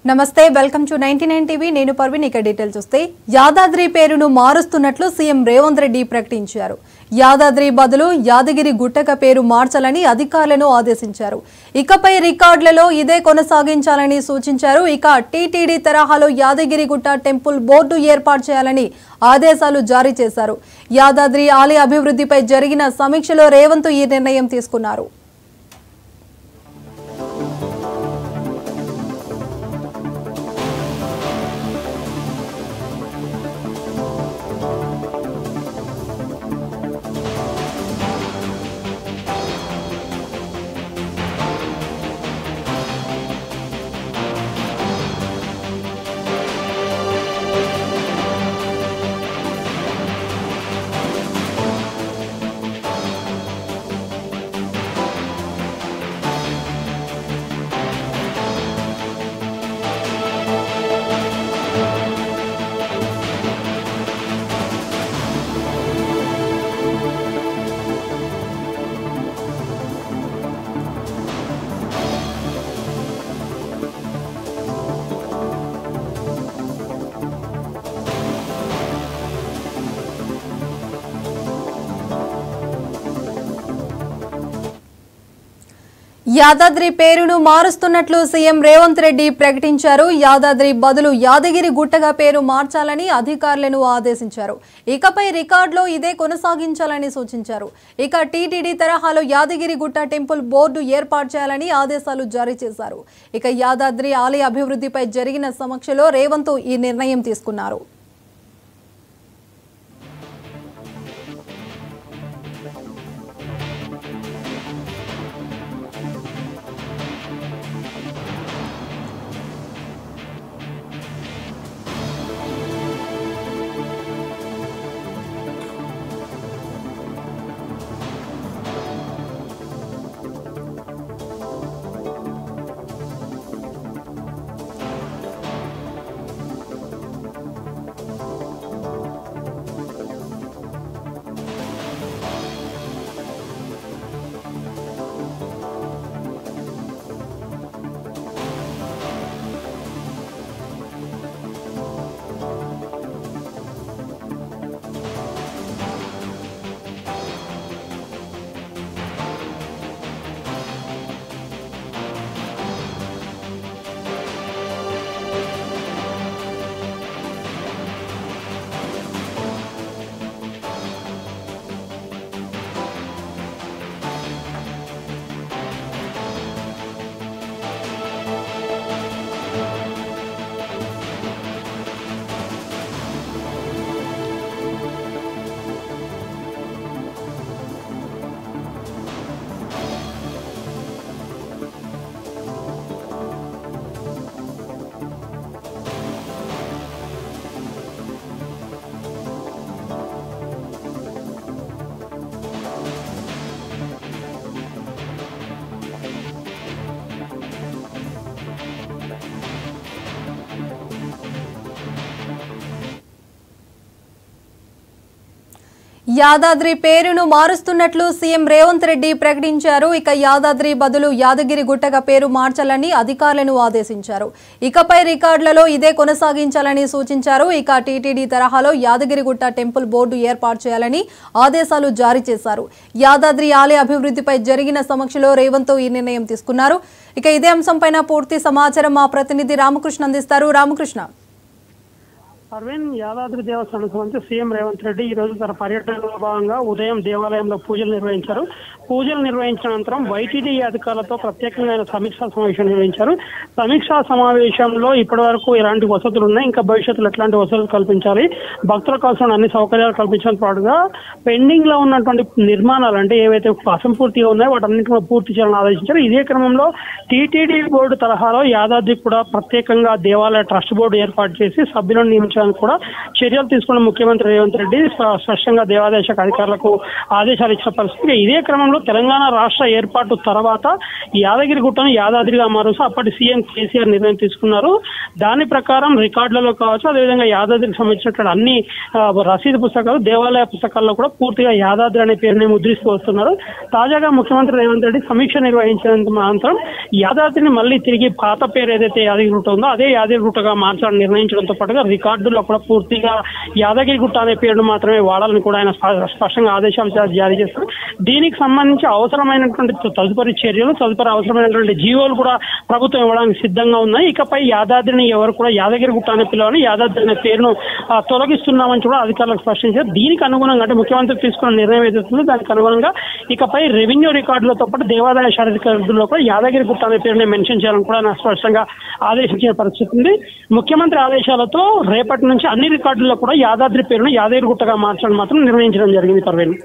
నమస్తే welcome to 99 TV నేను పర్వీన్ ఇక డీటెయిల్స్ చూస్తే యాదాద్రి పేరును మారుస్తున్నట్లు సీఎం రేవంత్ రెడ్డి ప్రకటించారు. యాదాద్రి బదులు యాదగిరి గుట్టక పేరు మార్చాలని అధికారులను ఆదేశించారు. ఇకపై రికార్డులలో ఇదే కొనసాగించాలని సూచించారు. ఇక టీటీడీ తరహాలో యాదగిరి గుట్ట టెంపుల్ బోర్డు ఏర్పాటు చేయాలని ఆదేశాలు జారీ చేశారు. యాదాద్రి ఆలయ అభివృద్ధిపై జరిగిన సమీక్షలో రేవంత్ ఈ నిర్ణయం తీసుకున్నారు. యాదాద్రి పేరును మారుస్తున్నట్లు సీఎం రేవంత్ రెడ్డి ప్రకటించారు. యాదాద్రి బదులు యాదగిరి గుట్టగా పేరు మార్చాలని అధికారులను ఆదేశించారు. ఇకపై రికార్డులో ఇదే కొనసాగించాలని సూచించారు. ఇక టీటీడీ తరహాలో యాదగిరి గుట్ట టెంపుల్ బోర్డు ఏర్పాటు చేయాలని ఆదేశాలు జారీ చేశారు. ఇక యాదాద్రి ఆలయ అభివృద్ధిపై జరిగిన సమీక్షలో రేవంత్ ఈ నిర్ణయం తీసుకున్నారు. యాదాద్రి పేరును మారుస్తున్నట్లు సీఎం రేవంత్ రెడ్డి ప్రకటించారు. ఇక యాదాద్రి బదులు యాదగిరి గుట్టగా పేరు మార్చాలని అధికారులను ఆదేశించారు. ఇకపై రికార్డులలో ఇదే కొనసాగించాలని సూచించారు. ఇక టీటీడీ తరహాలో యాదగిరి గుట్ట టెంపుల్ బోర్డు ఏర్పాటు చేయాలని ఆదేశాలు జారీ చేశారు. యాదాద్రి ఆలయ అభివృద్ధిపై జరిగిన సమీక్షలో రేవంత్ ఈ నిర్ణయం తీసుకున్నారు. ఇక ఇదే అంశంపైన పూర్తి సమాచారం మా ప్రతినిధి రామకృష్ణ అందిస్తారు. రామకృష్ణ. అరవింద్, యాదాద్రి దేవస్థానం సంబంధించి సీఎం రేవంత్ రెడ్డి ఈ రోజు తన పర్యటనలో భాగంగా ఉదయం దేవాలయంలో పూజలు నిర్వహించారు. పూజలు నిర్వహించిన అనంతరం వైటీడీ అధికారులతో ప్రత్యేకంగా సమీక్షా సమావేశం నిర్వహించారు. సమీక్షా సమావేశంలో ఇప్పటి వరకు ఎలాంటి వసతులు ఉన్నాయి, ఇంకా భవిష్యత్తులో ఎట్లాంటి వసతులు కల్పించాలి, భక్తులకు కావాల్సిన అన్ని సౌకర్యాలు కల్పించడం పాటుగా పెండింగ్ లో ఉన్నటువంటి నిర్మాణాలు అంటే ఏవైతే అసంపూర్తిగా ఉన్నాయో వాటన్నింటినీ పూర్తి చేయాలని ఆదేశించారు. ఇదే క్రమంలో టీటీడీ బోర్డు తరహాలో యాదాద్రి కూడా ప్రత్యేకంగా దేవాలయ ట్రస్ట్ బోర్డు ఏర్పాటు చేసి సభ్యులను నియమించే నిర్వహించడానికి కూడా చర్యలు తీసుకున్న ముఖ్యమంత్రి రేవంత్ రెడ్డి స్పష్టంగా దేవాదాయ శాఖ అధికారులకు ఆదేశాలు ఇచ్చిన పరిస్థితి. ఇదే క్రమంలో తెలంగాణ రాష్ట్ర ఏర్పాటు తర్వాత యాదగిరిగుట్టను యాదాద్రిగా మారుస్తూ అప్పటి సీఎం కేసీఆర్ నిర్ణయం తీసుకున్నారు. దాని ప్రకారం రికార్డులలో కావచ్చు, అదేవిధంగా యాదాద్రికి సంబంధించినటువంటి అన్ని రసీదు పుస్తకాలు, దేవాలయ పుస్తకాల్లో కూడా పూర్తిగా యాదాద్రి అనే పేరుని ముద్రిస్తూ వస్తున్నారు. తాజాగా ముఖ్యమంత్రి రేవంత్ రెడ్డి సమీక్ష నిర్వహించిన అనంతరం యాదాద్రిని మళ్ళీ తిరిగి పాత పేరు ఏదైతే యాదగిరిగుట్ట ఉందో అదే యాదగిరిగుట్టగా మార్చాలని నిర్ణయించడంతో పాటుగా రికార్డుల్లో కూడా పూర్తిగా యాదగిరిగుట్ట అనే పేరును మాత్రమే వాడాలని కూడా ఆయన స్పష్టంగా ఆదేశాలు జారీ చేస్తారు. దీనికి సంబంధించి అవసరమైనటువంటి తదుపరి చర్యలు, తదుపరి అవసరమైనటువంటి జీవోలు కూడా ప్రభుత్వం ఇవ్వడానికి సిద్ధంగా ఉన్నాయి. ఇకపై యాదాద్రిని ఎవరు కూడా యాదగిరిగుట్ట అనే పిలవని, యాదాద్రి అనే పేరును తొలగిస్తున్నామని కూడా అధికారులకు స్పష్టించారు. దీనికి అనుగుణంగా అంటే ముఖ్యమంత్రి తీసుకున్న నిర్ణయం ఏదైతుందో దానికి అనుగుణంగా ఇకపై రెవెన్యూ రికార్డులతో పాటు దేవాదాయ శాఖ రికార్డుల్లో కూడా యాదగిరిగుట్ట అనే పేరుని మెన్షన్ చేయాలని కూడా స్పష్టంగా ఆదేశించిన పరిస్థితి ఉంది. ముఖ్యమంత్రి ఆదేశాలతో రేపటి నుంచి అన్ని రికార్డుల్లో కూడా యాదాద్రి పేరును యాదగిరిగుట్టగా మార్చాలని మాత్రం నిర్ణయించడం జరిగింది. Parveen.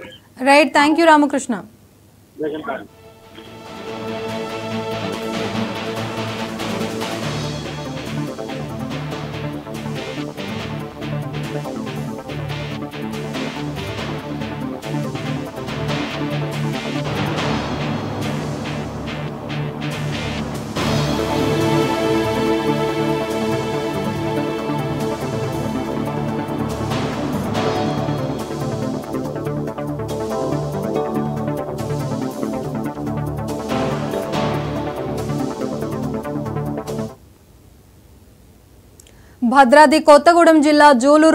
Right, thank you Ramakrishna. Bhadradri Kothagudem జిల్లా జూలూరు